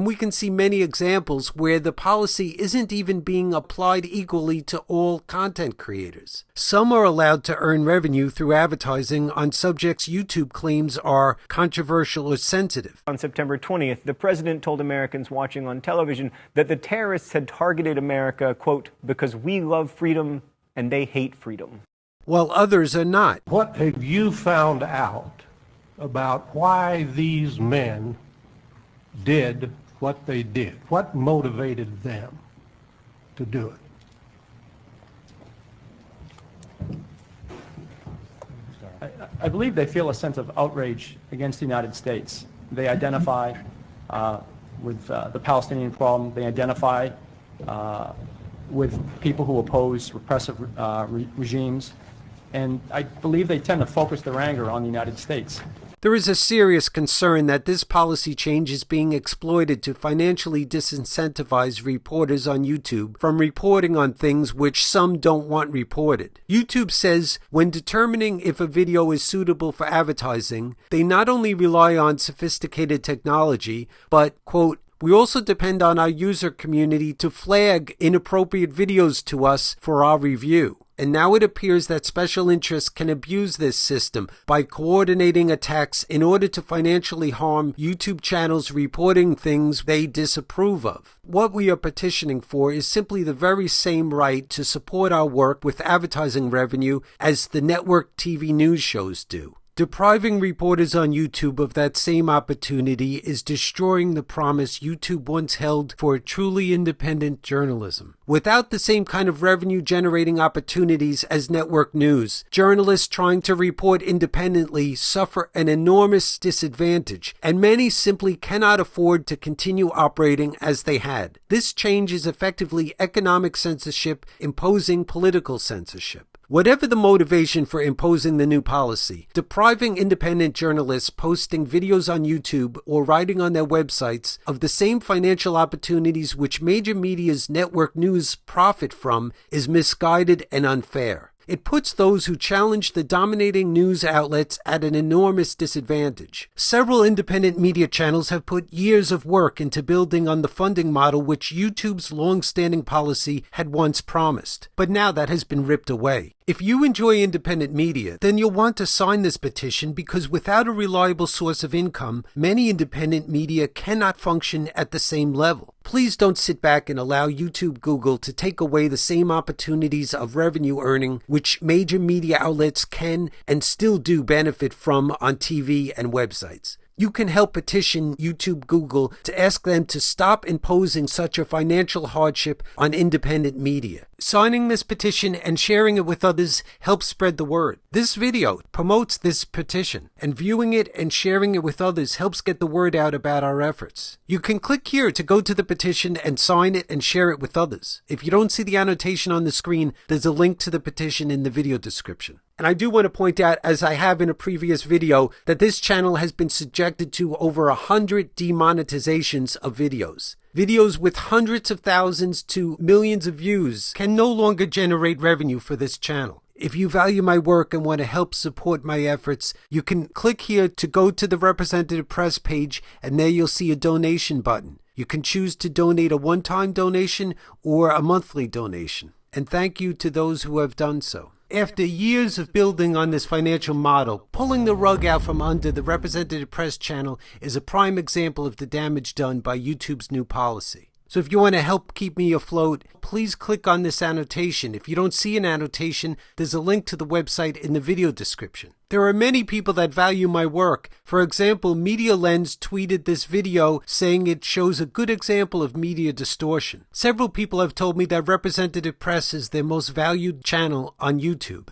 we can see many examples where the policy isn't even being applied equally to all content creators. Some are allowed to earn revenue through advertising on subjects YouTube claims are controversial or sensitive. On September 20th, the president told Americans watching on television that the terrorists had targeted America, quote, because we love freedom and they hate freedom. While others are not. What have you found out about why these men did what they did? What motivated them to do it? I believe they feel a sense of outrage against the United States. They identify with the Palestinian problem. They identify with people who oppose repressive regimes. And I believe they tend to focus their anger on the United States. There is a serious concern that this policy change is being exploited to financially disincentivize reporters on YouTube from reporting on things which some don't want reported. YouTube says when determining if a video is suitable for advertising, they not only rely on sophisticated technology, but, quote, we also depend on our user community to flag inappropriate videos to us for our review. And now it appears that special interests can abuse this system by coordinating attacks in order to financially harm YouTube channels reporting things they disapprove of. What we are petitioning for is simply the very same right to support our work with advertising revenue as the network TV news shows do. Depriving reporters on YouTube of that same opportunity is destroying the promise YouTube once held for truly independent journalism. Without the same kind of revenue-generating opportunities as network news, journalists trying to report independently suffer an enormous disadvantage, and many simply cannot afford to continue operating as they had. This change is effectively economic censorship imposing political censorship. Whatever the motivation for imposing the new policy, depriving independent journalists posting videos on YouTube or writing on their websites of the same financial opportunities which major media's network news profit from is misguided and unfair. It puts those who challenge the dominating news outlets at an enormous disadvantage. Several independent media channels have put years of work into building on the funding model which YouTube's long-standing policy had once promised, but now that has been ripped away. If you enjoy independent media, then you'll want to sign this petition because without a reliable source of income, many independent media cannot function at the same level. Please don't sit back and allow YouTube Google to take away the same opportunities of revenue earning which major media outlets can and still do benefit from on TV and websites. You can help petition YouTube Google to ask them to stop imposing such a financial hardship on independent media. Signing this petition and sharing it with others helps spread the word. This video promotes this petition, and viewing it and sharing it with others helps get the word out about our efforts. You can click here to go to the petition and sign it and share it with others. If you don't see the annotation on the screen, there's a link to the petition in the video description. And I do want to point out, as I have in a previous video, that this channel has been subjected to over 100 demonetizations of videos. Videos with hundreds of thousands to millions of views can no longer generate revenue for this channel. If you value my work and want to help support my efforts, you can click here to go to the Representative Press page, and there you'll see a donation button. You can choose to donate a one-time donation or a monthly donation. And thank you to those who have done so. After years of building on this financial model, pulling the rug out from under the Representative Press channel is a prime example of the damage done by YouTube's new policy. So if you want to help keep me afloat, please click on this annotation. If you don't see an annotation, there's a link to the website in the video description. There are many people that value my work. For example, Media Lens tweeted this video saying it shows a good example of media distortion. Several people have told me that Representative Press is their most valued channel on YouTube.